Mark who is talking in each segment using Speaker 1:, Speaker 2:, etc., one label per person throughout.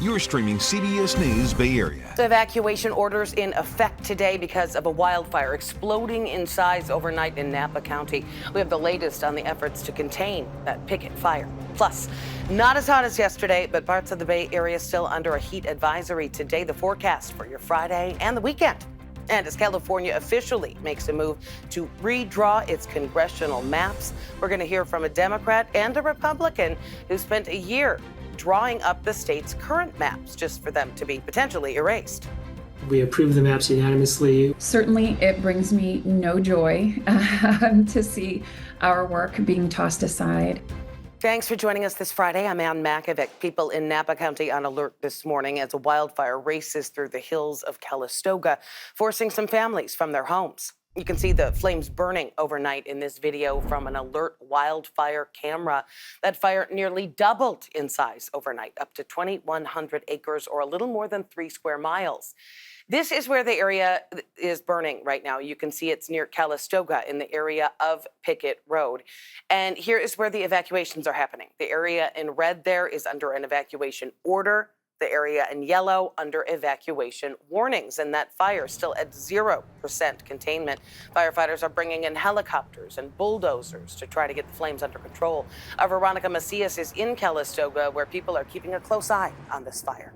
Speaker 1: You're streaming CBS News Bay Area.
Speaker 2: Evacuation orders in effect today because of a wildfire exploding in size overnight in Napa County. We have the latest on the efforts to contain that Pickett fire. Plus, not as hot as yesterday, but parts of the Bay Area still under a heat advisory today. The forecast for your Friday and the weekend. And as California officially makes a move to redraw its congressional maps, we're going to hear from a Democrat and a Republican who spent a year drawing up the state's current maps just for them to be potentially erased.
Speaker 3: We approved the maps unanimously.
Speaker 4: Certainly, it brings me no joy to see our work being tossed aside.
Speaker 2: Thanks for joining us this Friday. I'm Ann Makovic. People in Napa County on alert this morning as a wildfire races through the hills of Calistoga, forcing some families from their homes. You can see the flames burning overnight in this video from an alert wildfire camera. That fire nearly doubled in size overnight, up to 2,100 acres or a little more than 3 square miles. This is where the area is burning right now. You can see it's near Calistoga in the area of Pickett Road. And here is where the evacuations are happening. The area in red there is under an evacuation order. The area in yellow under evacuation warnings, and that fire still at 0% containment. Firefighters are bringing in helicopters and bulldozers to try to get the flames under control. Our Veronica Macias is in Calistoga, where people are keeping a close eye on this fire.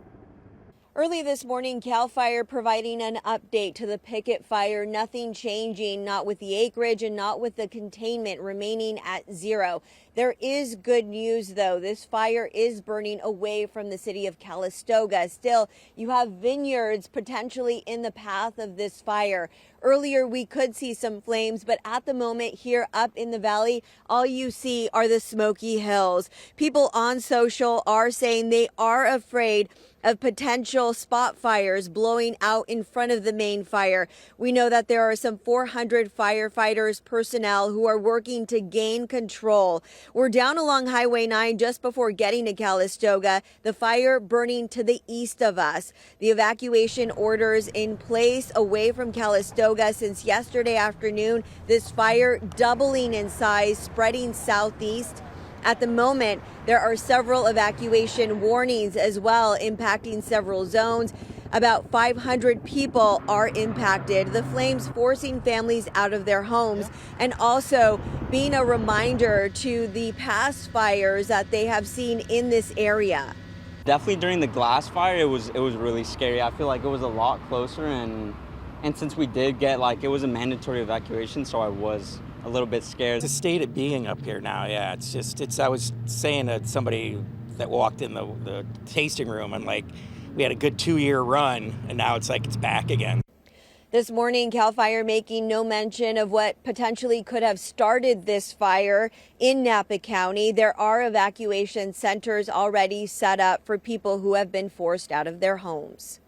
Speaker 5: Early this morning, CAL FIRE providing an update to the Pickett fire. Nothing changing, not with the acreage and not with the containment remaining at 0. There is good news, though. This fire is burning away from the city of Calistoga. Still, you have vineyards potentially in the path of this fire. Earlier, we could see some flames, but at the moment here up in the valley, all you see are the smoky hills. People on social are saying they are afraid of potential spot fires blowing out in front of the main fire. We know that there are some 400 firefighters personnel who are working to gain control. We're down along Highway 9 just before getting to Calistoga, the fire burning to the east of us. The evacuation orders in place away from Calistoga since yesterday afternoon. This fire doubling in size, spreading southeast. At the moment, there are several evacuation warnings as well, impacting several zones. About 500 people are impacted. The flames forcing families out of their homes and also being a reminder to the past fires that they have seen in this area.
Speaker 6: Definitely during the glass fire, it was really scary. I feel like it was a lot closer, and since we did get, it was a mandatory evacuation, so I was a little bit scared.
Speaker 7: The state of being up here now, yeah, I was saying to somebody that walked in the tasting room, and we had a good 2-year run, and now it's back again.
Speaker 5: This morning, CAL FIRE making no mention of what potentially could have started this fire in Napa County. There are evacuation centers already set up for people who have been forced out of their homes.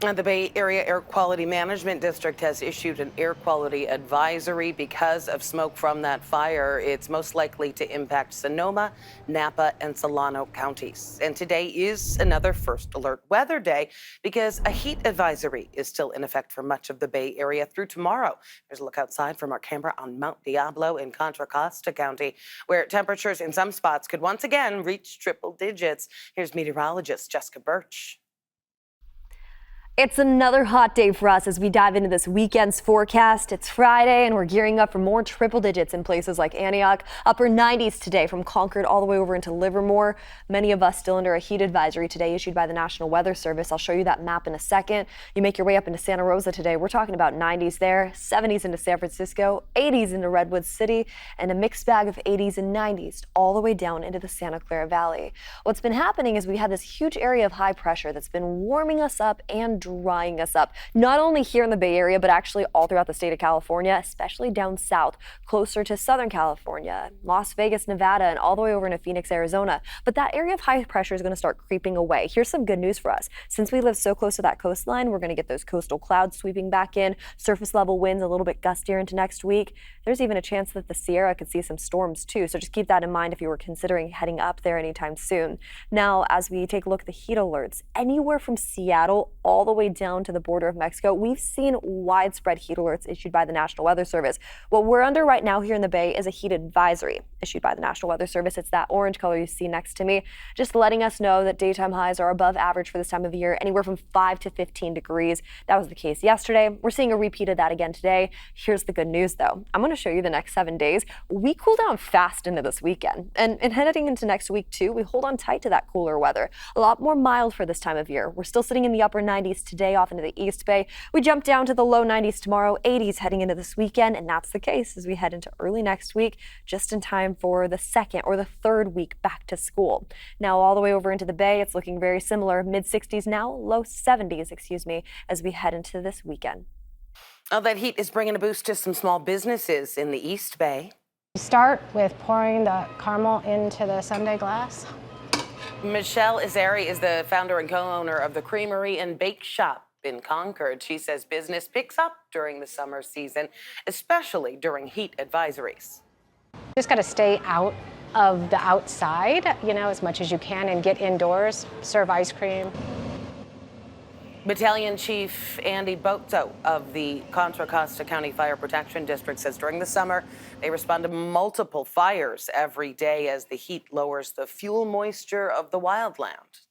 Speaker 2: The Bay Area Air Quality Management District has issued an air quality advisory because of smoke from that fire. It's most likely to impact Sonoma, Napa, and Solano counties. And today is another first alert weather day because a heat advisory is still in effect for much of the Bay Area through tomorrow. There's a look outside from our camera on Mount Diablo in Contra Costa County, where temperatures in some spots could once again reach triple digits. Here's meteorologist Jessica Birch.
Speaker 8: It's another hot day for us as we dive into this weekend's forecast. It's Friday and we're gearing up for more triple digits in places like Antioch. Upper 90s today from Concord all the way over into Livermore. Many of us still under a heat advisory today issued by the National Weather Service. I'll show you that map in a second. You make your way up into Santa Rosa today. We're talking about 90s there, 70s into San Francisco, 80s into Redwood City, and a mixed bag of 80s and 90s all the way down into the Santa Clara Valley. What's been happening is we had this huge area of high pressure that's been warming us up and drying us up, not only here in the Bay Area, but actually all throughout the state of California, especially down south, closer to Southern California, Las Vegas, Nevada, and all the way over into Phoenix, Arizona. But that area of high pressure is going to start creeping away. Here's some good news for us. Since we live so close to that coastline, we're going to get those coastal clouds sweeping back in, surface level winds a little bit gustier into next week. There's even a chance that the Sierra could see some storms too, so just keep that in mind if you were considering heading up there anytime soon. Now, as we take a look at the heat alerts, anywhere from Seattle all the the way down to the border of Mexico, we've seen widespread heat alerts issued by the National Weather Service. What we're under right now here in the Bay is a heat advisory issued by the National Weather Service. It's that orange color you see next to me, just letting us know that daytime highs are above average for this time of year, anywhere from 5 to 15 degrees. That was the case yesterday. We're seeing a repeat of that again today. Here's the good news, though. I'm going to show you the next 7 days. We cool down fast into this weekend. And heading into next week, too, we hold on tight to that cooler weather. A lot more mild for this time of year. We're still sitting in the upper 90s today off into the East Bay. We jump down to the low 90s tomorrow, 80s heading into this weekend, and that's the case as we head into early next week, just in time for the second or the third week back to school. Now, all the way over into the Bay, it's looking very similar. Mid-60s now, low 70s, as we head into this weekend.
Speaker 2: Oh, that heat is bringing a boost to some small businesses in the East Bay.
Speaker 9: Start with pouring the caramel into the sundae glass.
Speaker 2: Michelle Izeri is the founder and co-owner of the Creamery and Bake Shop in Concord. She says business picks up during the summer season, especially during heat advisories.
Speaker 9: Just got to stay out of the outside, as much as you can and get indoors, serve ice cream.
Speaker 2: Battalion Chief Andy Bozo of the Contra Costa County Fire Protection District says during the summer, they respond to multiple fires every day as the heat lowers the fuel moisture of the wildland.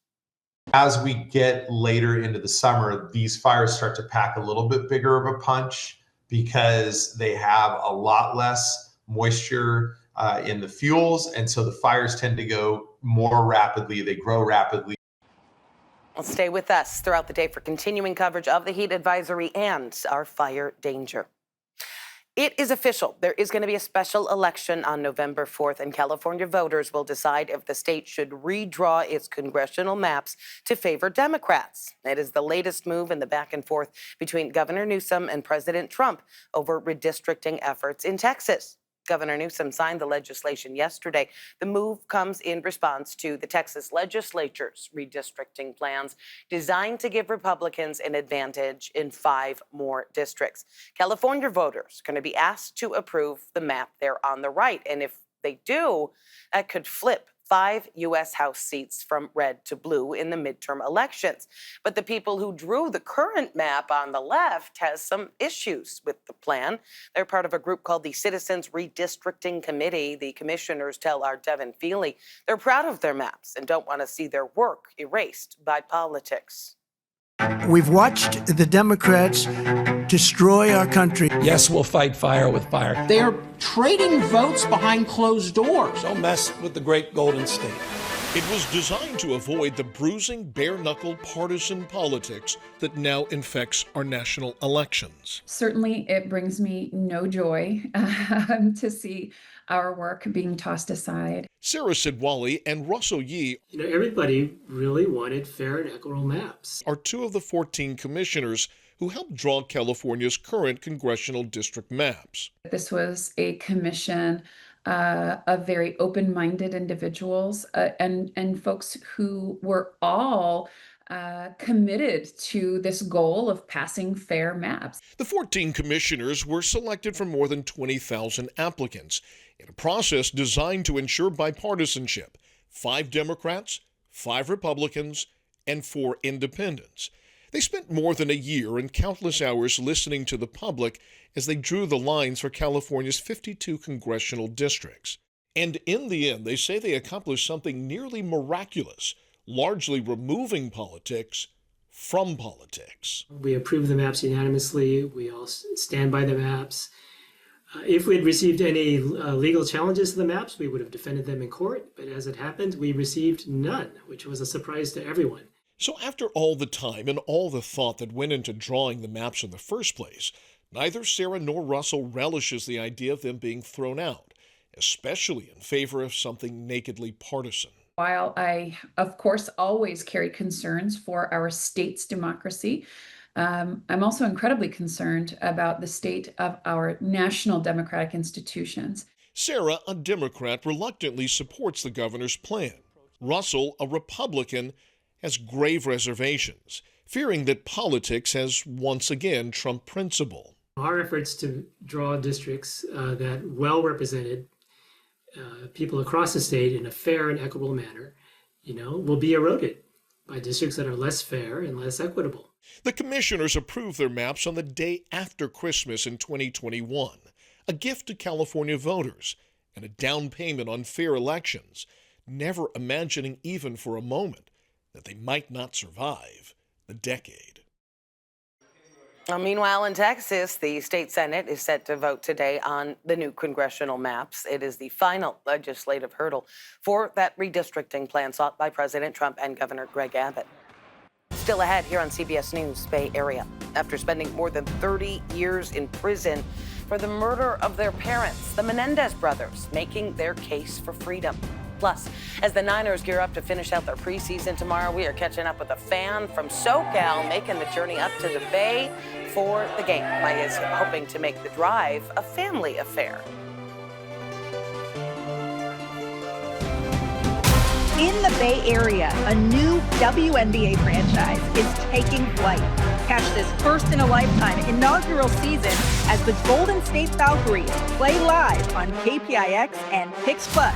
Speaker 10: As we get later into the summer, these fires start to pack a little bit bigger of a punch because they have a lot less moisture in the fuels. And so the fires tend to go more rapidly. They grow rapidly.
Speaker 2: Well, stay with us throughout the day for continuing coverage of the heat advisory and our fire danger. It is official. There is going to be a special election on November 4th, and California voters will decide if the state should redraw its congressional maps to favor Democrats. It is the latest move in the back and forth between Governor Newsom and President Trump over redistricting efforts in Texas. Governor Newsom signed the legislation yesterday. The move comes in response to the Texas legislature's redistricting plans designed to give Republicans an advantage in 5 more districts. California voters are going to be asked to approve the map there on the right. And if they do, that could flip 5 U.S. House seats from red to blue in the midterm elections. But the people who drew the current map on the left has some issues with the plan. They're part of a group called the Citizens Redistricting Committee. The commissioners tell our Devin Feely they're proud of their maps and don't want to see their work erased by politics.
Speaker 11: We've watched the Democrats destroy our country.
Speaker 12: Yes, we'll fight fire with fire.
Speaker 13: They are trading votes behind closed doors.
Speaker 12: Don't mess with the great Golden State.
Speaker 14: It was designed to avoid the bruising, bare-knuckled partisan politics that now infects our national elections.
Speaker 4: Certainly, it brings me no joy to see our work being tossed aside.
Speaker 14: Sarah Sidwali and Russell Yee,
Speaker 3: everybody really wanted fair and equitable maps.
Speaker 14: Are 2 of the 14 commissioners who helped draw California's current congressional district maps.
Speaker 4: This was a commission of very open-minded individuals and folks who were all committed to this goal of passing fair maps.
Speaker 14: The 14 commissioners were selected from more than 20,000 applicants in a process designed to ensure bipartisanship. 5 Democrats, 5 Republicans, and 4 independents. They spent more than a year and countless hours listening to the public as they drew the lines for California's 52 congressional districts. And in the end, they say they accomplished something nearly miraculous, largely removing politics from politics.
Speaker 3: We approved the maps unanimously. We all stand by the maps. If we had received any legal challenges to the maps, we would have defended them in court. But as it happened, we received none, which was a surprise to everyone.
Speaker 14: So after all the time and all the thought that went into drawing the maps in the first place, neither Sarah nor Russell relishes the idea of them being thrown out, especially in favor of something nakedly partisan.
Speaker 4: While I, of course, always carry concerns for our state's democracy, I'm also incredibly concerned about the state of our national democratic institutions.
Speaker 14: Sarah, a Democrat, reluctantly supports the governor's plan. Russell, a Republican, has grave reservations, fearing that politics has once again trumped principle.
Speaker 3: Our efforts to draw districts that well represented people across the state in a fair and equitable manner, will be eroded by districts that are less fair and less equitable.
Speaker 14: The commissioners approved their maps on the day after Christmas in 2021, a gift to California voters and a down payment on fair elections, never imagining even for a moment that they might not survive the decade.
Speaker 2: Meanwhile, in Texas, the state Senate is set to vote today on the new congressional maps. It is the final legislative hurdle for that redistricting plan sought by President Trump and Governor Greg Abbott. Still ahead here on CBS News Bay Area. After spending more than 30 years in prison for the murder of their parents, the Menendez brothers making their case for freedom. Plus, as the Niners gear up to finish out their preseason tomorrow, we are catching up with a fan from SoCal making the journey up to the Bay for the game. Maya is hoping to make the drive a family affair.
Speaker 15: In the Bay Area, a new WNBA franchise is taking flight. Catch this first-in-a-lifetime inaugural season as the Golden State Valkyries play live on KPIX and Pix Plus.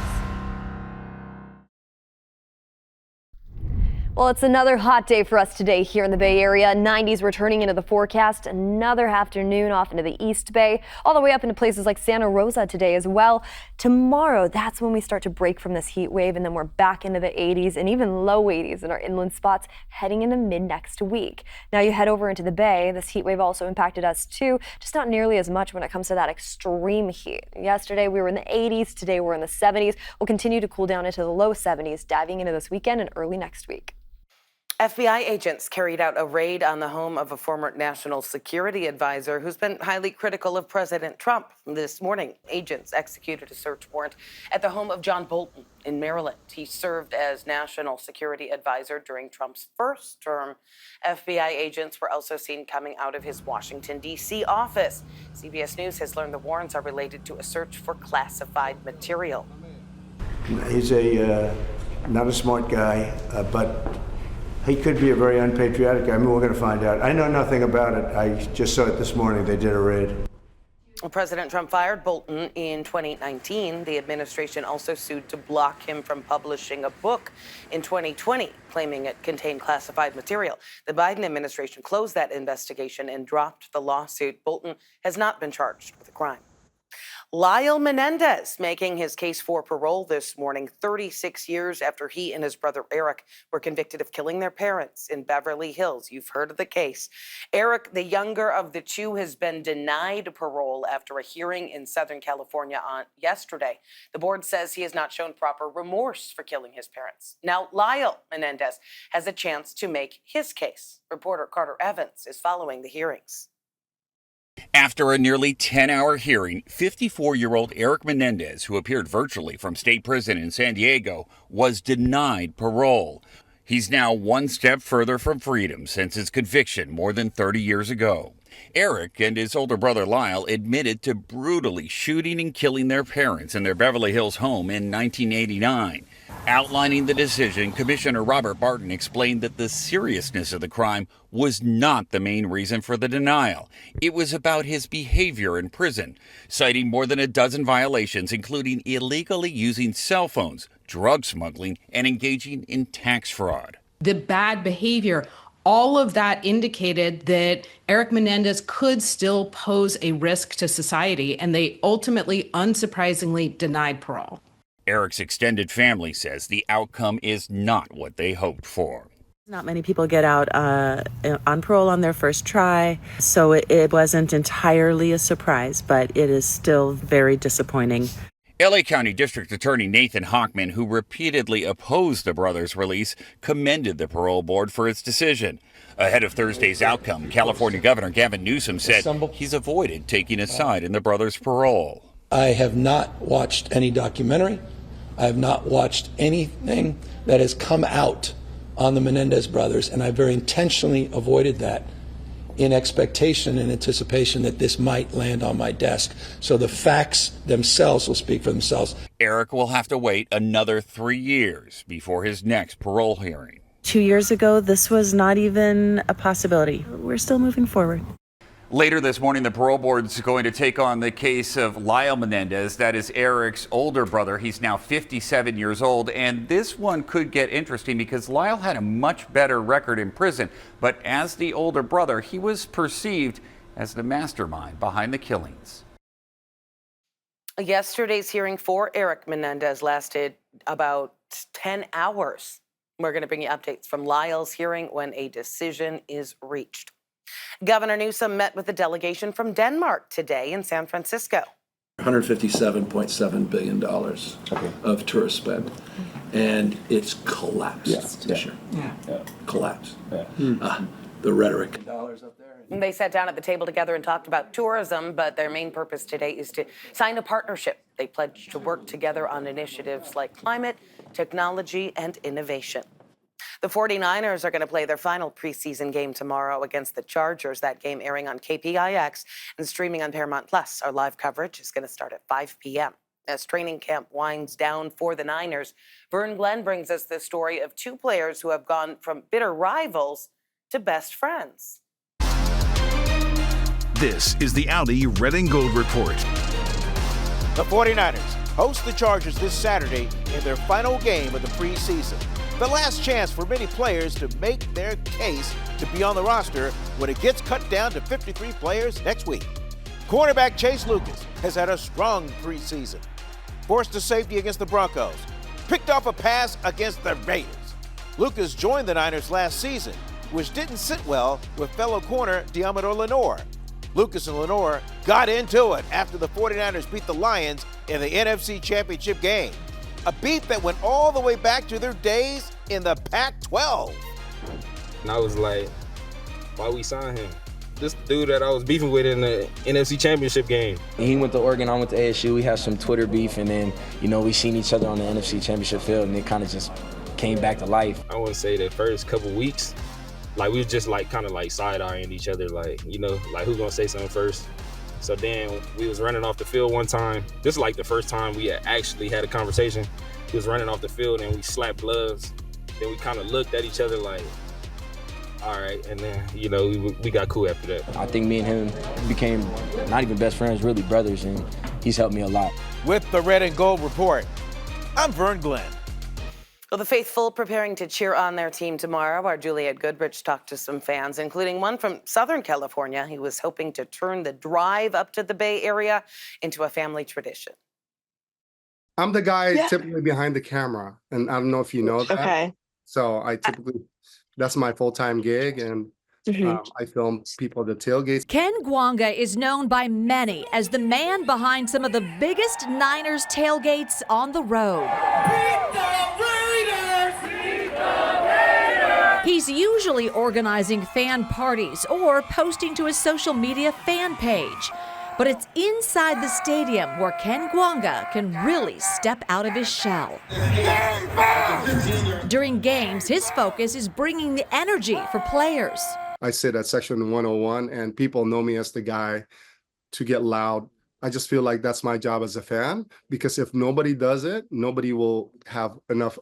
Speaker 8: Well, it's another hot day for us today here in the Bay Area. 90s returning into the forecast. Another afternoon off into the East Bay, all the way up into places like Santa Rosa today as well. Tomorrow, that's when we start to break from this heat wave, and then we're back into the 80s and even low 80s in our inland spots heading into mid next week. Now you head over into the Bay. This heat wave also impacted us too, just not nearly as much when it comes to that extreme heat. Yesterday we were in the 80s. Today we're in the 70s. We'll continue to cool down into the low 70s, diving into this weekend and early next week.
Speaker 2: FBI agents carried out a raid on the home of a former national security advisor who's been highly critical of President Trump. This morning, agents executed a search warrant at the home of John Bolton in Maryland. He served as national security advisor during Trump's first term. FBI agents were also seen coming out of his Washington, D.C. office. CBS News has learned the warrants are related to a search for classified material.
Speaker 11: He's not a smart guy, but he could be a very unpatriotic guy. I mean, we're going to find out. I know nothing about it. I just saw it this morning. They did a raid.
Speaker 2: President Trump fired Bolton in 2019. The administration also sued to block him from publishing a book in 2020, claiming it contained classified material. The Biden administration closed that investigation and dropped the lawsuit. Bolton has not been charged with a crime. Lyle Menendez making his case for parole this morning, 36 years after he and his brother Eric were convicted of killing their parents in Beverly Hills. You've heard of the case. Eric, the younger of the two, has been denied parole after a hearing in Southern California on yesterday. The board says he has not shown proper remorse for killing his parents. Now, Lyle Menendez has a chance to make his case. Reporter Carter Evans is following the hearings.
Speaker 16: After a nearly 10-hour hearing, 54-year-old Eric Menendez, who appeared virtually from state prison in San Diego, was denied parole. He's now one step further from freedom since his conviction more than 30 years ago. Eric and his older brother Lyle admitted to brutally shooting and killing their parents in their Beverly Hills home in 1989. Outlining the decision, Commissioner Robert Barton explained that the seriousness of the crime was not the main reason for the denial. It was about his behavior in prison, citing more than a dozen violations, including illegally using cell phones, drug smuggling, and engaging in tax fraud.
Speaker 13: The bad behavior, all of that indicated that Eric Menendez could still pose a risk to society, and they ultimately, unsurprisingly, denied parole.
Speaker 16: Eric's extended family says the outcome is not what they hoped for.
Speaker 17: Not many people get out on parole on their first try, so it wasn't entirely a surprise, but it is still very disappointing.
Speaker 16: LA County District Attorney Nathan Hochman, who repeatedly opposed the brothers' release, commended the parole board for its decision. Ahead of Thursday's outcome, California Governor Gavin Newsom said he's avoided taking a side in the brothers' parole.
Speaker 12: I have not watched any documentary. I have not watched anything that has come out on the Menendez brothers, and I very intentionally avoided that in expectation and anticipation that this might land on my desk. So the facts themselves will speak for themselves.
Speaker 16: Eric will have to wait another 3 years before his next parole hearing.
Speaker 17: 2 years ago, this was not even a possibility. We're still moving forward.
Speaker 16: Later this morning, the parole board is going to take on the case of Lyle Menendez. That is Eric's older brother. He's now 57 years old. And this one could get interesting because Lyle had a much better record in prison. But as the older brother, he was perceived as the mastermind behind the killings.
Speaker 2: Yesterday's hearing for Eric Menendez lasted about 10 hours. We're going to bring you updates from Lyle's hearing when a decision is reached. Governor Newsom met with a delegation from Denmark today in San Francisco.
Speaker 12: $157.7 billion of tourist spend, and it's collapsed this year. Collapsed. The rhetoric.
Speaker 2: They sat down at the table together and talked about tourism, but their main purpose today is to sign a partnership. They pledged to work together on initiatives like climate, technology, and innovation. The 49ers are going to play their final preseason game tomorrow against the Chargers. That game airing on KPIX and streaming on Paramount Plus. Our live coverage is going to start at 5 p.m. As training camp winds down for the Niners, Vern Glenn brings us the story of two players who have gone from bitter rivals to best friends.
Speaker 1: This is the Audi Red and Gold Report.
Speaker 18: The 49ers host the Chargers this Saturday in their final game of the preseason. The last chance for many players to make their case to be on the roster when it gets cut down to 53 players next week. Cornerback Chase Lucas has had a strong preseason. Forced a safety against the Broncos. Picked off a pass against the Raiders. Lucas joined the Niners last season, which didn't sit well with fellow corner Deommodore Lenoir. Lucas and Lenoir got into it after the 49ers beat the Lions in the NFC Championship game. A beef that went all the way back to their days in the Pac-12.
Speaker 19: And I was like, why we sign him? This dude that I was beefing with in the NFC Championship game.
Speaker 20: He went to Oregon, I went to ASU. We had some Twitter beef, and then, we seen each other on the NFC Championship field, and it kind of just came back to life.
Speaker 19: I wouldn't say the first couple weeks, we were just kind of side-eyeing each other, who's gonna say something first? So then we was running off the field one time. This is the first time we had actually had a conversation. He was running off the field and we slapped gloves. Then we kind of looked at each other all right. And then, we got cool after that.
Speaker 20: I think me and him became not even best friends, really brothers, and he's helped me a lot.
Speaker 18: With the Red and Gold Report, I'm Vern Glenn.
Speaker 2: Well, the faithful preparing to cheer on their team tomorrow. Our Juliette Goodrich talked to some fans, including one from Southern California. He was hoping to turn the drive up to the Bay Area into a family tradition.
Speaker 21: I'm the guy typically behind the camera, and I don't know if you know that.
Speaker 22: Okay.
Speaker 21: So I typically, that's my full-time gig, and I film people at the tailgates.
Speaker 23: Ken Gwanga is known by many as the man behind some of the biggest Niners tailgates on the road. He's usually organizing fan parties or posting to his social media fan page. But it's inside the stadium where Ken Gwanga can really step out of his shell. During games, his focus is bringing the energy for players.
Speaker 21: I sit at section 101, and people know me as the guy to get loud. I just feel like that's my job as a fan, because if nobody does it, nobody will have enough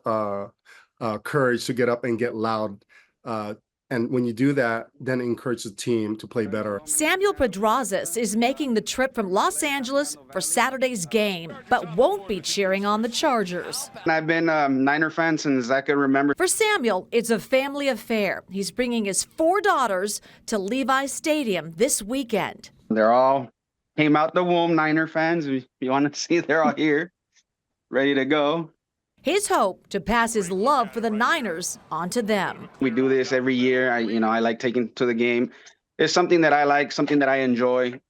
Speaker 21: courage to get up and get loud. And when you do that, then encourage the team to play better.
Speaker 23: Samuel Pedrazas is making the trip from Los Angeles for Saturday's game, but won't be cheering on the Chargers.
Speaker 24: I've been a Niner fan since I can remember.
Speaker 23: For Samuel, it's a family affair. He's bringing his 4 daughters to Levi Stadium this weekend.
Speaker 24: They're all came out the womb, Niner fans. If you want to see, they're all here, ready to go.
Speaker 23: His hope to pass his love for the Niners onto them.
Speaker 24: We do this every year. I like taking to the game. It's something that I like, something that I enjoy,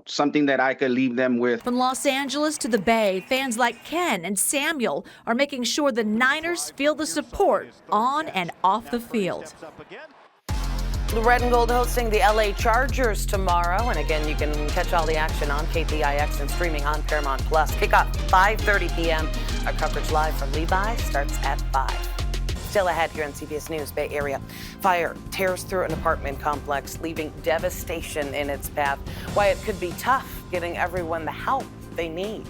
Speaker 24: something that I could leave them with.
Speaker 23: From Los Angeles to the Bay, fans like Ken and Samuel are making sure the Niners feel the support on and off the field.
Speaker 2: The Red and Gold hosting the LA Chargers tomorrow. And again, you can catch all the action on KPIX and streaming on Paramount Plus. Kickoff 5:30 p.m. Our coverage live from Levi starts at 5. Still ahead here on CBS News Bay Area. Fire tears through an apartment complex, leaving devastation in its path. Why it could be tough getting everyone the help they need.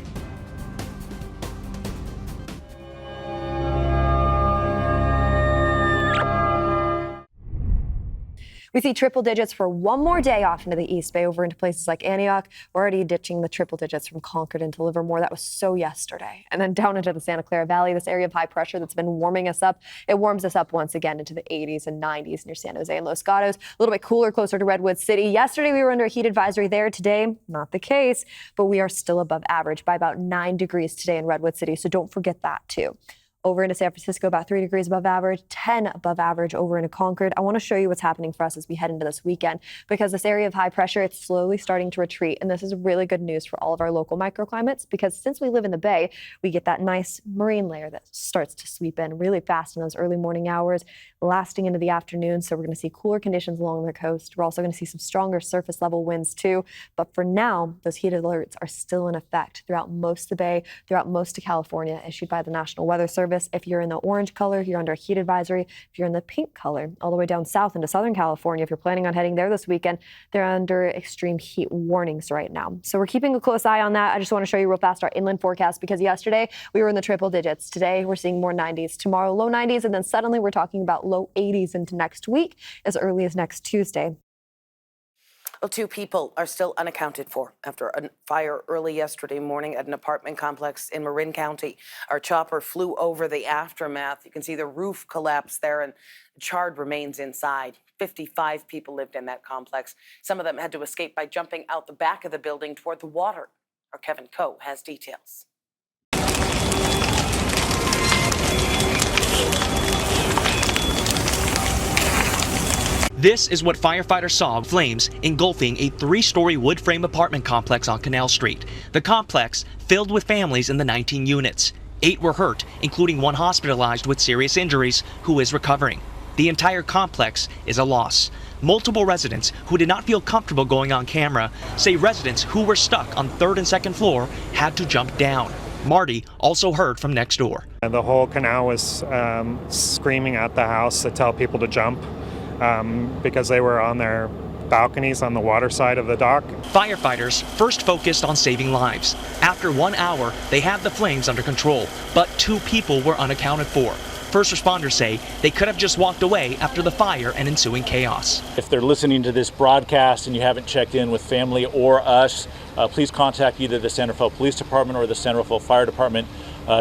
Speaker 8: We see triple digits for one more day off into the East Bay over into places like Antioch. We're already ditching the triple digits from Concord into Livermore. That was so yesterday. And then down into the Santa Clara Valley, this area of high pressure that's been warming us up. It warms us up once again into the 80s and 90s near San Jose and Los Gatos. A little bit cooler closer to Redwood City. Yesterday, we were under a heat advisory there. Today, not the case, but we are still above average by about 9 degrees today in Redwood City. So don't forget that too. Over into San Francisco, about 3 degrees above average, 10 above average over into Concord. I want to show you what's happening for us as we head into this weekend, because this area of high pressure, it's slowly starting to retreat. And this is really good news for all of our local microclimates, because since we live in the Bay, we get that nice marine layer that starts to sweep in really fast in those early morning hours, lasting into the afternoon. So we're going to see cooler conditions along the coast. We're also going to see some stronger surface level winds too. But for now, those heat alerts are still in effect throughout most of the Bay, throughout most of California, issued by the National Weather Service. If you're in the orange color, you're under a heat advisory. If you're in the pink color, all the way down south into Southern California, if you're planning on heading there this weekend, they're under extreme heat warnings right now. So we're keeping a close eye on that. I just want to show you real fast our inland forecast, because yesterday we were in the triple digits. Today we're seeing more 90s. Tomorrow low 90s, and then suddenly we're talking about low 80s into next week, as early as next Tuesday.
Speaker 2: Well, 2 people are still unaccounted for after a fire early yesterday morning at an apartment complex in Marin County. Our chopper flew over the aftermath. You can see the roof collapse there, and charred remains inside. 55 people lived in that complex. Some of them had to escape by jumping out the back of the building toward the water. Our Kevin Coe has details.
Speaker 5: This is what firefighters saw of flames engulfing a 3-story wood frame apartment complex on Canal Street. The complex filled with families in the 19 units. 8 were hurt, including 1 hospitalized with serious injuries who is recovering. The entire complex is a loss. Multiple residents who did not feel comfortable going on camera say residents who were stuck on 3rd and 2nd floor had to jump down. Marty also heard from next door.
Speaker 6: The whole canal was screaming at the house to tell people to jump. Because they were on their balconies on the water side of the dock.
Speaker 5: Firefighters first focused on saving lives. After 1 hour, they had the flames under control, but 2 people were unaccounted for. First responders say they could have just walked away after the fire and ensuing chaos.
Speaker 7: If they're listening to this broadcast and you haven't checked in with family or us, please contact either the San Rafael Police Department or the San Rafael Fire Department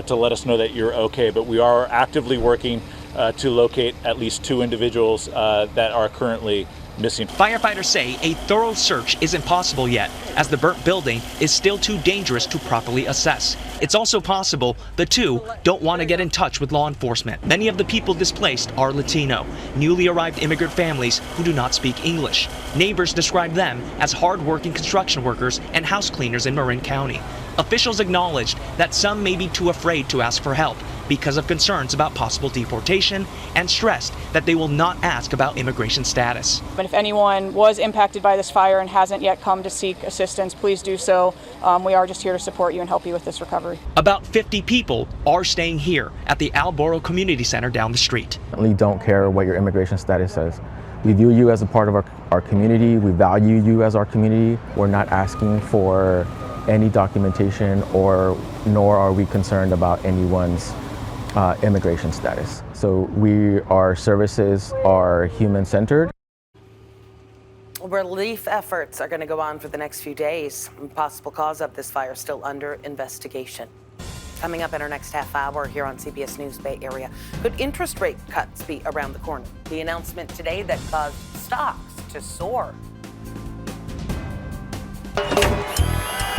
Speaker 7: to let us know that you're okay. But we are actively working to locate at least 2 individuals that are currently missing.
Speaker 5: Firefighters say a thorough search isn't possible yet, as the burnt building is still too dangerous to properly assess. It's also possible the 2 don't want to get in touch with law enforcement. Many of the people displaced are Latino, newly arrived immigrant families who do not speak English. Neighbors describe them as hard-working construction workers and house cleaners in Marin County. Officials acknowledged that some may be too afraid to ask for help because of concerns about possible deportation, and stressed that they will not ask about immigration status.
Speaker 22: But if anyone was impacted by this fire and hasn't yet come to seek assistance, please do so. We are just here to support you and help you with this recovery.
Speaker 5: About 50 people are staying here at the Alboro Community Center down the street.
Speaker 25: We don't care what your immigration status says. We view you as a part of our community. We value you as our community. We're not asking for any documentation, nor are we concerned about anyone's immigration status. So our services are human-centered.
Speaker 2: Relief efforts are going to go on for the next few days. Possible cause of this fire still under investigation. Coming up in our next half hour here on CBS News Bay Area, could interest rate cuts be around the corner? The announcement today that caused stocks to soar.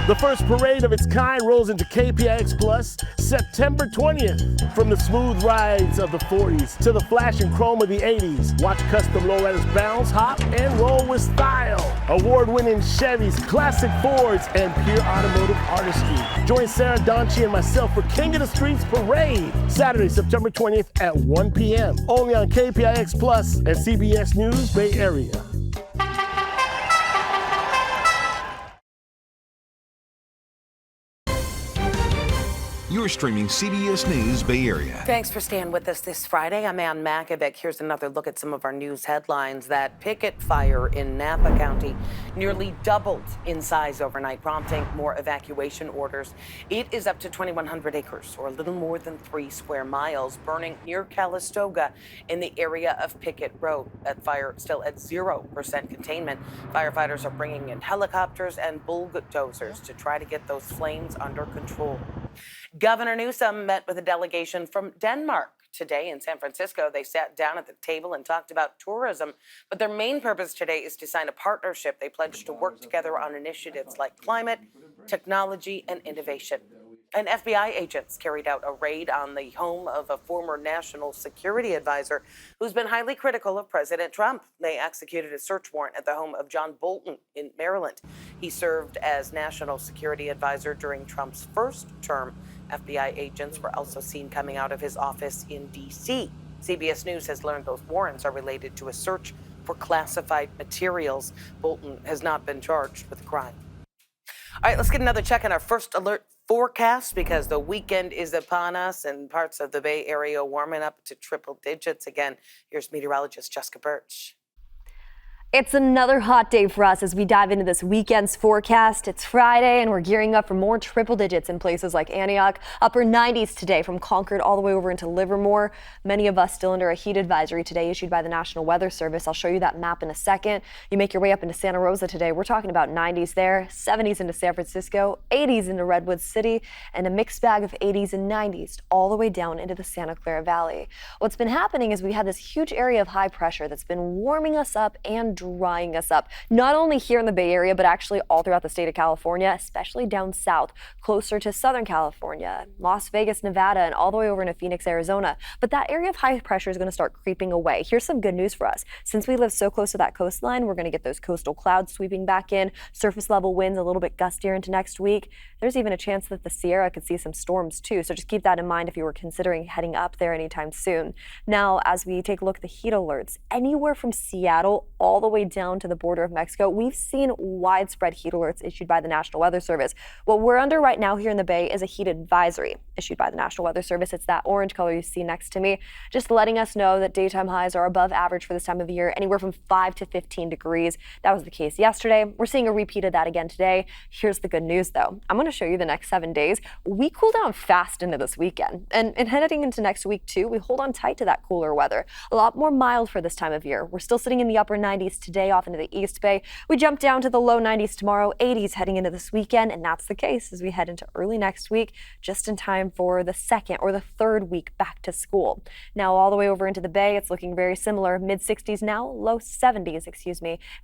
Speaker 26: The first parade of its kind rolls into KPIX Plus September 20th. From the smooth rides of the 40s to the flash and chrome of the 80s, watch custom lowriders bounce, hop, and roll with style. Award-winning Chevys, classic Fords, and pure automotive artistry. Join Sarah Donchi and myself for King of the Streets Parade, Saturday, September 20th at 1 p.m. Only on KPIX Plus and CBS News Bay Area.
Speaker 1: You're streaming CBS News Bay Area.
Speaker 2: Thanks for staying with us this Friday. I'm Ann Makovic. Here's another look at some of our news headlines. That Pickett fire in Napa County nearly doubled in size overnight, prompting more evacuation orders. It is up to 2,100 acres, or a little more than 3 square miles, burning near Calistoga in the area of Pickett Road. That fire still at 0% containment. Firefighters are bringing in helicopters and bulldozers to try to get those flames under control. Governor Newsom met with a delegation from Denmark today in San Francisco. They sat down at the table and talked about tourism, but their main purpose today is to sign a partnership. They pledged to work together on initiatives like climate, technology, and innovation. And FBI agents carried out a raid on the home of a former national security advisor who's been highly critical of President Trump. They executed a search warrant at the home of John Bolton in Maryland. He served as national security advisor during Trump's first term. FBI agents were also seen coming out of his office in D.C. CBS News has learned those warrants are related to a search for classified materials. Bolton has not been charged with the crime. All right, let's get another check on our first alert forecast because the weekend is upon us and parts of the Bay Area warming up to triple digits again. Here's meteorologist Jessica Birch.
Speaker 8: It's another hot day for us as we dive into this weekend's forecast. It's Friday and we're gearing up for more triple digits in places like Antioch. Upper 90s today from Concord all the way over into Livermore. Many of us still under a heat advisory today issued by the National Weather Service. I'll show you that map in a second. You make your way up into Santa Rosa today. We're talking about 90s there, 70s into San Francisco, 80s into Redwood City, and a mixed bag of 80s and 90s all the way down into the Santa Clara Valley. What's been happening is we have this huge area of high pressure that's been warming us up and drying us up, not only here in the Bay Area, but actually all throughout the state of California, especially down south, closer to Southern California, Las Vegas, Nevada, and all the way over into Phoenix, Arizona. But that area of high pressure is going to start creeping away. Here's some good news for us. Since we live so close to that coastline, we're going to get those coastal clouds sweeping back in, surface level winds a little bit gustier into next week. There's even a chance that the Sierra could see some storms too, so just keep that in mind if you were considering heading up there anytime soon. Now, as we take a look at the heat alerts, anywhere from Seattle all the way down to the border of Mexico, we've seen widespread heat alerts issued by the National Weather Service. What we're under right now here in the Bay is a heat advisory issued by the National Weather Service. It's that orange color you see next to me, just letting us know that daytime highs are above average for this time of year, anywhere from 5 to 15 degrees. That was the case yesterday. We're seeing a repeat of that again today. Here's the good news though. I'm going to show you the next 7 days. We cool down fast into this weekend. And heading into next week too, we hold on tight to that cooler weather. A lot more mild for this time of year. We're still sitting in the upper 90s today off into the East Bay. We jump down to the low 90s tomorrow, 80s heading into this weekend, and that's the case as we head into early next week, just in time for the second or the third week back to school. Now all the way over into the Bay, it's looking very similar, mid 60s now, low 70s,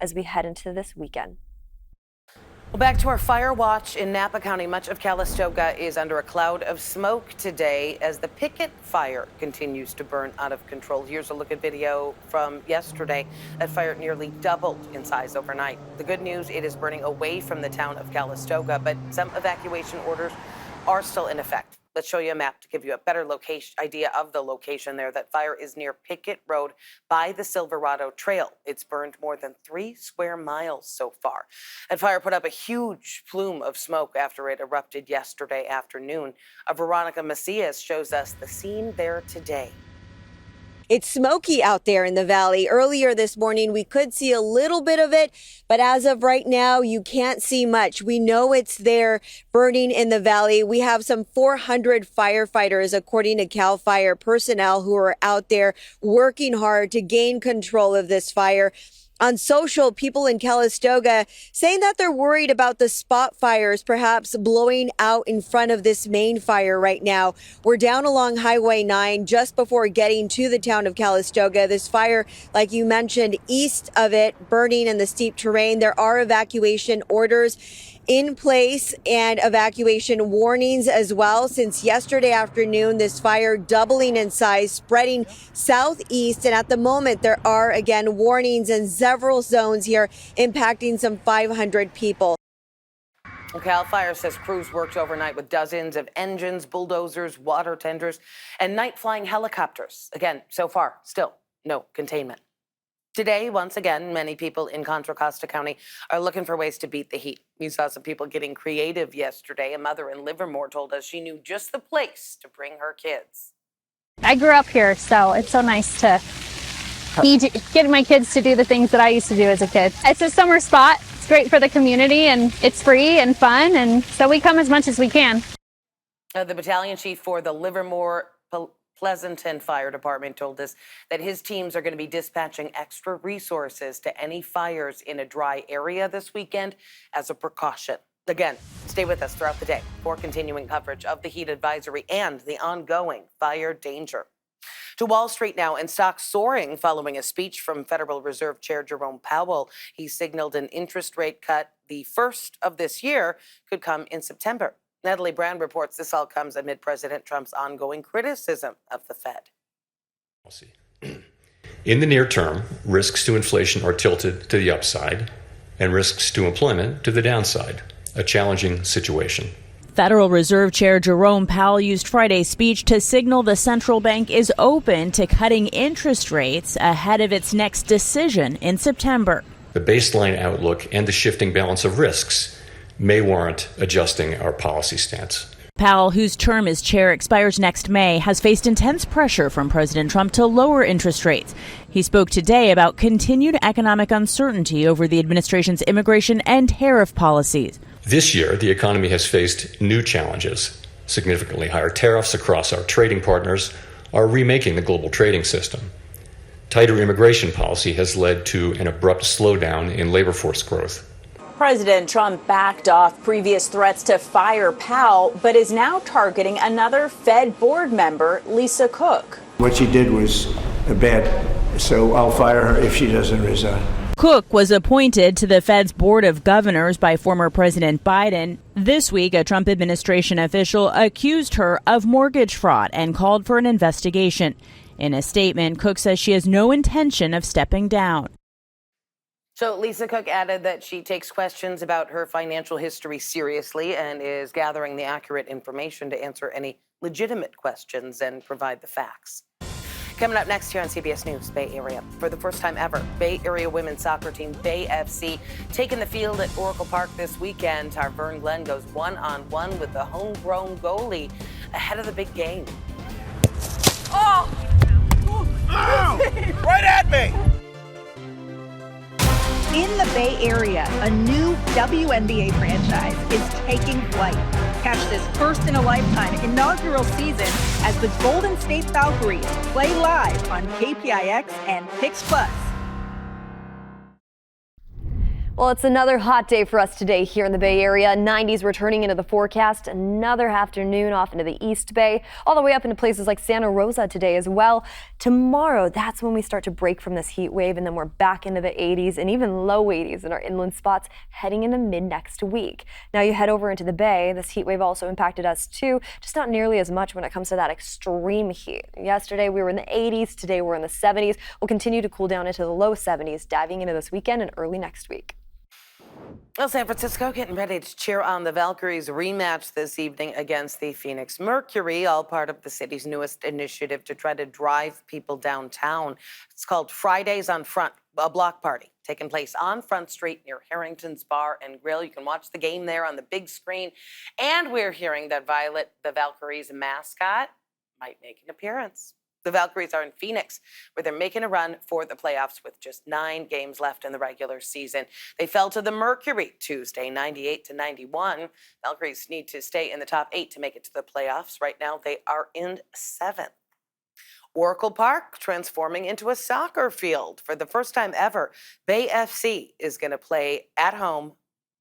Speaker 8: as we head into this weekend.
Speaker 2: Well, back to our fire watch in Napa County. Much of Calistoga is under a cloud of smoke today as the Pickett fire continues to burn out of control. Here's a look at video from yesterday. That fire nearly doubled in size overnight. The good news, it is burning away from the town of Calistoga, but some evacuation orders are still in effect. Let's show you a map to give you a better idea of the location there. That fire is near Pickett Road by the Silverado Trail. It's burned more than 3 square miles so far. That fire put up a huge plume of smoke after it erupted yesterday afternoon. Veronica Macias shows us the scene there today.
Speaker 3: It's smoky out there in the valley. Earlier this morning, we could see a little bit of it, but as of right now, you can't see much. We know it's there burning in the valley. We have some 400 firefighters, according to CAL FIRE personnel, who are out there working hard to gain control of this fire. On social, people in Calistoga saying that they're worried about the spot fires perhaps blowing out in front of this main fire right now. We're down along Highway 9 just before getting to the town of Calistoga. This fire, like you mentioned, east of it, burning in the steep terrain. There are evacuation orders in place and evacuation warnings as well. Since yesterday afternoon, this fire doubling in size, spreading southeast. And at the moment, there are again warnings in several zones here impacting some 500 people.
Speaker 2: CAL FIRE says crews worked overnight with dozens of engines, bulldozers, water tenders, and night flying helicopters. Again, so far, still no containment. Today, once again, many people in Contra Costa County are looking for ways to beat the heat. We saw some people getting creative yesterday. A mother in Livermore told us she knew just the place to bring her kids.
Speaker 4: I grew up here, so it's so nice to get my kids to do the things that I used to do as a kid. It's a summer spot. It's great for the community, and it's free and fun, and so we come as much as we can.
Speaker 2: The battalion chief for the Livermore Pleasanton Fire Department told us that his teams are going to be dispatching extra resources to any fires in a dry area this weekend as a precaution. Again, stay with us throughout the day for continuing coverage of the heat advisory and the ongoing fire danger. To Wall Street now, and stocks soaring following a speech from Federal Reserve Chair Jerome Powell. He signaled an interest rate cut, the first of this year, could come in September. Natalie Brand reports this all comes amid President Trump's ongoing criticism of the Fed.
Speaker 9: In the near term, risks to inflation are tilted to the upside and risks to employment to the downside. A challenging situation.
Speaker 10: Federal Reserve Chair Jerome Powell used Friday's speech to signal the central bank is open to cutting interest rates ahead of its next decision in September.
Speaker 9: The baseline outlook and the shifting balance of risks may warrant adjusting our policy stance.
Speaker 10: Powell, whose term as chair expires next May, has faced intense pressure from President Trump to lower interest rates. He spoke today about continued economic uncertainty over the administration's immigration and tariff policies.
Speaker 9: This year, the economy has faced new challenges. Significantly higher tariffs across our trading partners are remaking the global trading system. Tighter immigration policy has led to an abrupt slowdown in labor force growth.
Speaker 11: President Trump backed off previous threats to fire Powell, but is now targeting another Fed board member, Lisa Cook.
Speaker 14: What she did was bad, so I'll fire her if she doesn't resign.
Speaker 10: Cook was appointed to the Fed's Board of Governors by former President Biden. This week, a Trump administration official accused her of mortgage fraud and called for an investigation. In a statement, Cook says she has no intention of stepping down.
Speaker 2: So Lisa Cook added that she takes questions about her financial history seriously and is gathering the accurate information to answer any legitimate questions and provide the facts. Coming up next here on CBS News Bay Area, for the first time ever, Bay Area women's soccer team Bay FC taking the field at Oracle Park this weekend. Our Vern Glenn goes one-on-one with the homegrown goalie ahead of the big game.
Speaker 18: Oh! Right at me!
Speaker 23: In the Bay Area, a new WNBA franchise is taking flight. Catch this first-in-a-lifetime inaugural season as the Golden State Valkyries play live on KPIX and Pix Plus.
Speaker 8: Well, it's another hot day for us today here in the Bay Area. 90s returning into the forecast. Another afternoon off into the East Bay, all the way up into places like Santa Rosa today as well. Tomorrow, that's when we start to break from this heat wave, and then we're back into the 80s and even low 80s in our inland spots heading into mid next week. Now you head over into the Bay. This heat wave also impacted us too, just not nearly as much when it comes to that extreme heat. Yesterday we were in the 80s. Today we're in the 70s. We'll continue to cool down into the low 70s, diving into this weekend and early next week.
Speaker 2: Well, San Francisco getting ready to cheer on the Valkyries rematch this evening against the Phoenix Mercury, all part of the city's newest initiative to try to drive people downtown. It's called Fridays on Front, a block party taking place on Front Street near Harrington's Bar and Grill. You can watch the game there on the big screen. And we're hearing that Violet, the Valkyries mascot, might make an appearance. The Valkyries are in Phoenix, where they're making a run for the playoffs with just 9 games left in the regular season. They fell to the Mercury Tuesday, 98-91. Valkyries need to stay in the top 8 to make it to the playoffs. Right now, they are in 7th. Oracle Park transforming into a soccer field. For the first time ever, Bay FC is going to play at home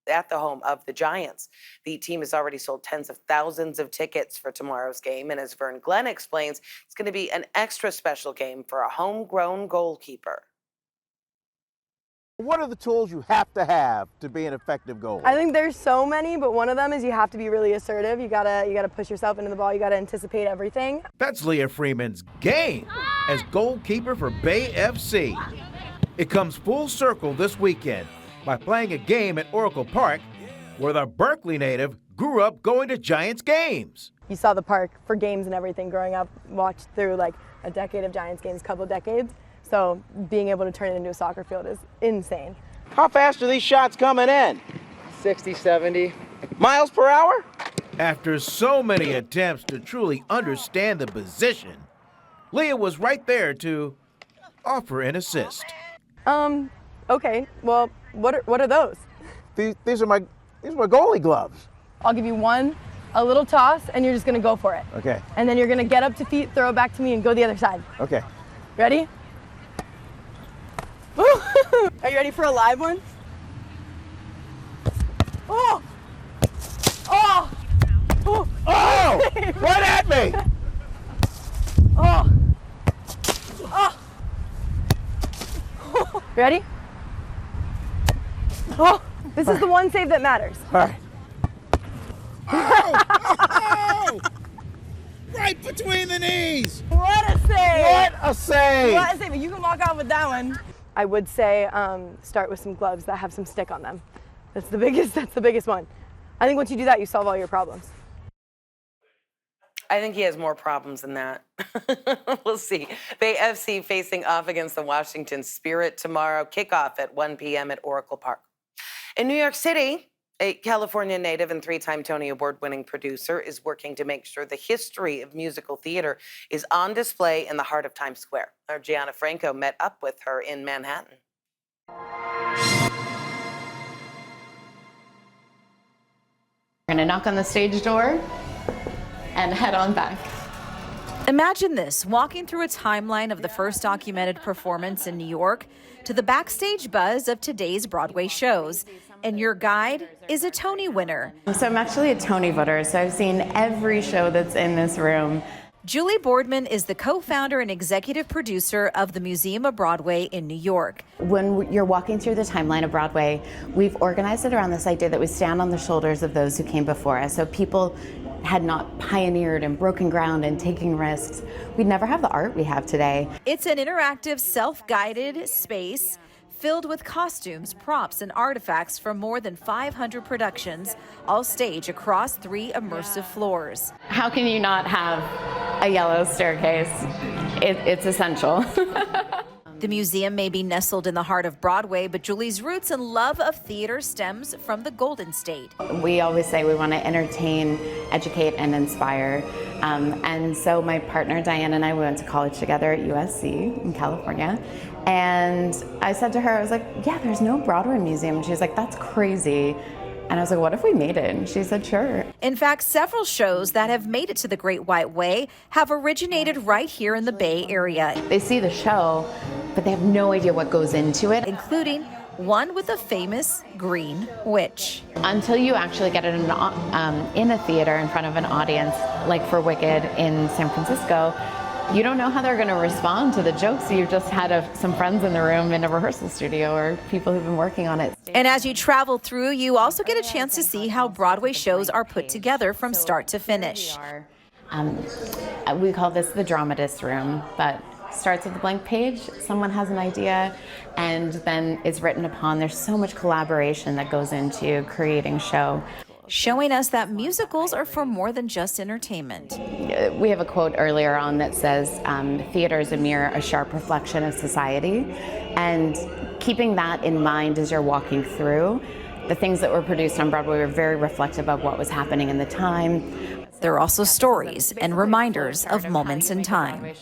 Speaker 2: at the home of the Giants. The team has already sold tens of thousands of tickets for tomorrow's game, and as Vern Glenn explains, it's going to be an extra special game for a homegrown goalkeeper.
Speaker 18: What are the tools you have to be an effective goalie?
Speaker 15: I think there's so many, but one of them is you have to be really assertive. You gotta push yourself into the ball. You gotta anticipate everything.
Speaker 18: That's Leah Freeman's game as goalkeeper for Bay FC. It comes full circle this weekend by playing a game at Oracle Park, where the Berkeley native grew up going to Giants games.
Speaker 15: You saw the park for games and everything growing up, watched through like a decade of Giants games, couple of decades. So being able to turn it into a soccer field is insane.
Speaker 18: How fast are these shots coming in?
Speaker 12: 60, 70.
Speaker 18: Miles per hour? After so many attempts to truly understand the position, Leah was right there to offer an assist.
Speaker 15: Okay, well, what are those?
Speaker 18: These are my goalie gloves.
Speaker 15: I'll give you one, a little toss, and you're just gonna go for it.
Speaker 18: Okay.
Speaker 15: And then you're gonna get up to feet, throw it back to me, and go the other side.
Speaker 18: Okay.
Speaker 15: Ready? Are you ready for a live one? Oh! Oh! Oh!
Speaker 18: Oh! Right at me!
Speaker 15: Oh! Oh! Ready? Oh! This is the one save that matters.
Speaker 18: All right. Oh! Right between the knees!
Speaker 15: What a save!
Speaker 18: What a save!
Speaker 15: What a save! You can walk out with that one. I would say start with some gloves that have some stick on them. That's the biggest one. I think once you do that, you solve all your problems.
Speaker 2: I think he has more problems than that. We'll see. Bay FC facing off against the Washington Spirit tomorrow. Kickoff at 1 p.m. at Oracle Park. In New York City, a California native and three-time Tony Award-winning producer is working to make sure the history of musical theater is on display in the heart of Times Square. Our Gianna Franco met up with her in Manhattan.
Speaker 13: We're going to knock on the stage door and head on back.
Speaker 23: Imagine this, walking through a timeline of the first documented performance in New York to the backstage buzz of today's Broadway shows. And your guide is a Tony winner.
Speaker 13: So I'm actually a Tony voter, so I've seen every show that's in this room.
Speaker 23: Julie Boardman is the co-founder and executive producer of the Museum of Broadway in New York.
Speaker 13: When you're walking through the timeline of Broadway, we've organized it around this idea that we stand on the shoulders of those who came before us. So people had not pioneered and broken ground and taking risks, we'd never have the art we have today.
Speaker 23: It's an interactive, self-guided space filled with costumes, props, and artifacts from more than 500 productions, all staged across 3 immersive floors.
Speaker 13: How can you not have a yellow staircase? It's essential.
Speaker 23: The museum may be nestled in the heart of Broadway, but Julie's roots and love of theater stems from the Golden State.
Speaker 13: We always say we want to entertain, educate, and inspire. And so my partner Diane and I went to college together at USC in California. And I said to her, I was like, yeah, there's no Broadway museum. She was like, that's crazy. And I was like, what if we made it? And she said, sure.
Speaker 23: In fact, several shows that have made it to the Great White Way have originated right here in the Bay Area.
Speaker 13: They see the show, but they have no idea what goes into it.
Speaker 23: Including one with a famous green witch.
Speaker 13: Until you actually get it in a theater in front of an audience, like for Wicked in San Francisco, you don't know how they're going to respond to the jokes you just had some friends in the room in a rehearsal studio or people who've been working on it.
Speaker 23: And as you travel through, you also get a chance to see how Broadway shows are put together from start to finish.
Speaker 13: We call this the dramatist room, but starts with a blank page, someone has an idea, and then it's written upon. There's so much collaboration that goes into creating show.
Speaker 23: Showing us that musicals are for more than just entertainment.
Speaker 13: We have a quote earlier on that says, theater is a mirror, a sharp reflection of society. And keeping that in mind as you're walking through, the things that were produced on Broadway were very reflective of what was happening in the time.
Speaker 23: There are also stories and reminders of moments in time.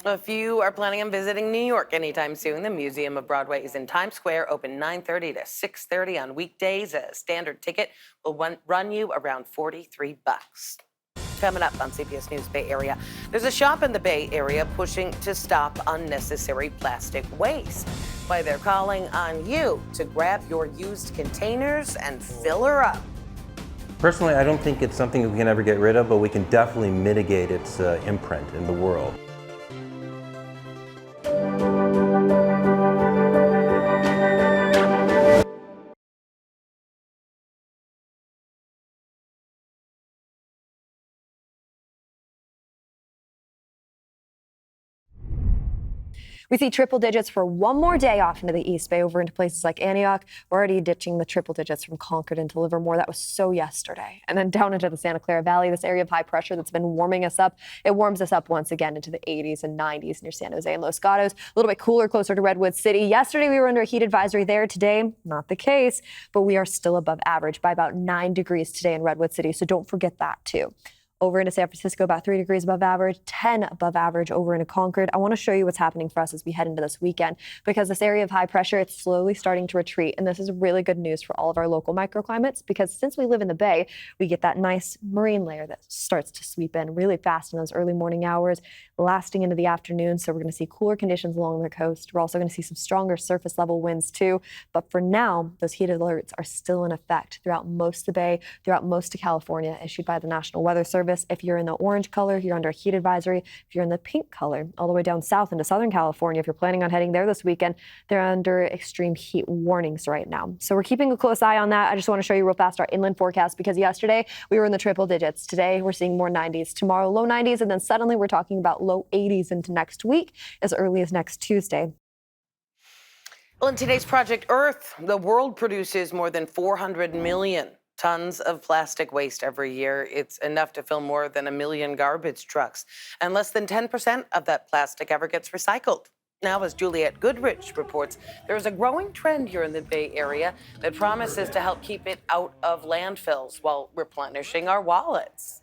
Speaker 2: If you are planning on visiting New York anytime soon, the Museum of Broadway is in Times Square, open 9:30 to 6:30 on weekdays. A standard ticket will run you around $43. Coming up on CBS News Bay Area, there's a shop in the Bay Area pushing to stop unnecessary plastic waste. Why they're calling on you to grab your used containers and fill her up.
Speaker 16: Personally, I don't think it's something we can ever get rid of, but we can definitely mitigate its imprint in the world.
Speaker 8: We see triple digits for one more day off into the East Bay, over into places like Antioch. We're already ditching the triple digits from Concord into Livermore. That was so yesterday. And then down into the Santa Clara Valley, this area of high pressure that's been warming us up. It warms us up once again into the 80s and 90s near San Jose and Los Gatos. A little bit cooler closer to Redwood City. Yesterday, we were under a heat advisory there. Today, not the case, but we are still above average by about 9 degrees today in Redwood City. So don't forget that too. Over into San Francisco, about 3 degrees above average, 10 above average over into Concord. I want to show you what's happening for us as we head into this weekend, because this area of high pressure, it's slowly starting to retreat. And this is really good news for all of our local microclimates, because since we live in the Bay, we get that nice marine layer that starts to sweep in really fast in those early morning hours, lasting into the afternoon. So we're going to see cooler conditions along the coast. We're also going to see some stronger surface level winds too. But for now, those heat alerts are still in effect throughout most of the Bay, throughout most of California, issued by the National Weather Service. If you're in the orange color, you're under a heat advisory. If you're in the pink color, all the way down south into Southern California, if you're planning on heading there this weekend, they're under extreme heat warnings right now. So we're keeping a close eye on that. I just want to show you real fast our inland forecast, because yesterday we were in the triple digits. Today we're seeing more 90s. Tomorrow, low 90s, and then suddenly we're talking about low 80s into next week, as early as next Tuesday.
Speaker 2: Well, in today's Project Earth, the world produces more than 400 million tons of plastic waste every year. It's enough to fill more than 1 million garbage trucks. And less than 10% of that plastic ever gets recycled. Now, as Juliette Goodrich reports, there is a growing trend here in the Bay Area that promises to help keep it out of landfills while replenishing our wallets.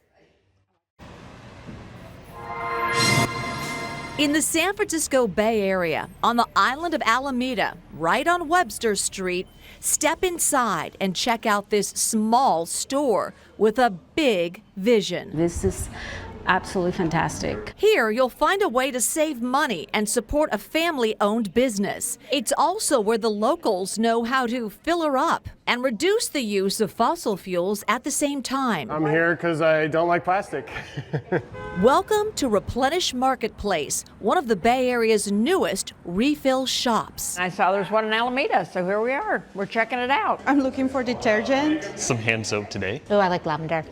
Speaker 23: In the San Francisco Bay Area, on the island of Alameda, right on Webster Street, step inside and check out this small store with a big vision.
Speaker 6: This is absolutely fantastic.
Speaker 23: Here, you'll find a way to save money and support a family-owned business. It's also where the locals know how to fill her up and reduce the use of fossil fuels at the same time.
Speaker 17: I'm here because I don't like plastic.
Speaker 23: Welcome to Replenish Marketplace, one of the Bay Area's newest refill shops.
Speaker 19: I saw there's one in Alameda, so here we are. We're checking it out.
Speaker 20: I'm looking for detergent.
Speaker 21: Some hand soap today.
Speaker 24: Oh, I like lavender.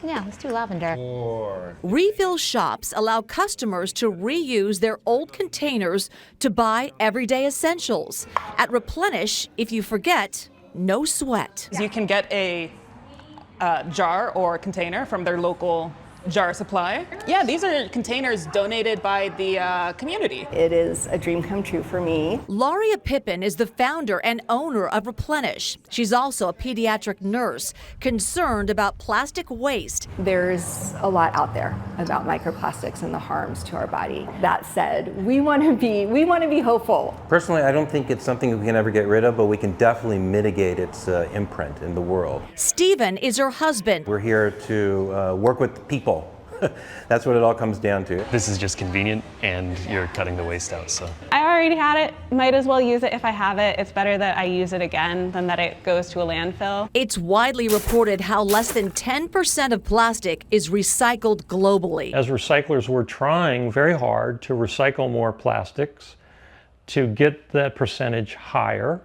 Speaker 24: Yeah, let's do lavender.
Speaker 23: Refill shops allow customers to reuse their old containers to buy everyday essentials. At Replenish, if you forget, no sweat.
Speaker 22: You can get a jar or container from their local jar supply. Yeah, these are containers donated by the community.
Speaker 20: It is a dream come true for me.
Speaker 23: Laria Pippin is the founder and owner of Replenish. She's also a pediatric nurse concerned about plastic waste.
Speaker 20: There's a lot out there about microplastics and the harms to our body. That said, we want to be hopeful.
Speaker 16: Personally, I don't think it's something we can ever get rid of, but we can definitely mitigate its imprint in the world.
Speaker 23: Stephen is her husband.
Speaker 16: We're here to work with people. That's what it all comes down to.
Speaker 21: This is just convenient, and you're cutting the waste out, so.
Speaker 27: I already had it. Might as well use it if I have it. It's better that I use it again than that it goes to a landfill.
Speaker 23: It's widely reported how less than 10% of plastic is recycled globally.
Speaker 28: As recyclers, we're trying very hard to recycle more plastics to get that percentage higher.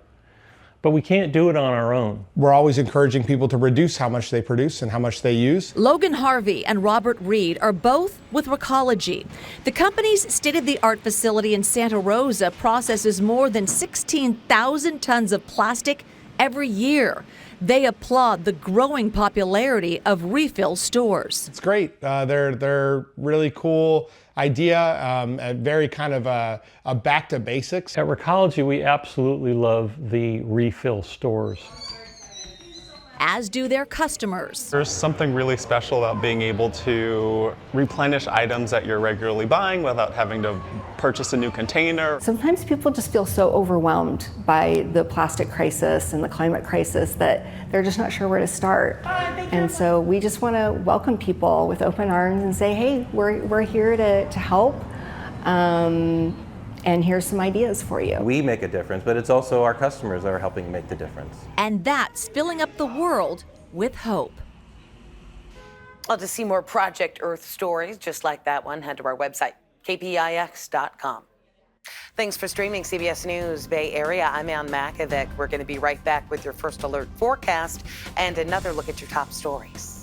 Speaker 28: But we can't do it on our own.
Speaker 29: We're always encouraging people to reduce how much they produce and how much they use.
Speaker 23: Logan Harvey and Robert Reed are both with Recology. The company's state-of-the-art facility in Santa Rosa processes more than 16,000 tons of plastic every year. They applaud the growing popularity of refill stores.
Speaker 29: It's great. They're really cool idea, very kind of a back to basics.
Speaker 28: At Recology, we absolutely love the refill stores.
Speaker 23: As do their customers.
Speaker 21: There's something really special about being able to replenish items that you're regularly buying without having to purchase a new container.
Speaker 20: Sometimes people just feel so overwhelmed by the plastic crisis and the climate crisis that they're just not sure where to start. And so we just want to welcome people with open arms and say, hey, we're here to help. And here's some ideas for you.
Speaker 16: We make a difference, but it's also our customers that are helping make the difference.
Speaker 23: And that's filling up the world with hope.
Speaker 2: Well, to see more Project Earth stories just like that one, head to our website, kpix.com. Thanks for streaming CBS News Bay Area. I'm Ann Makovic. We're going to be right back with your first alert forecast and another look at your top stories.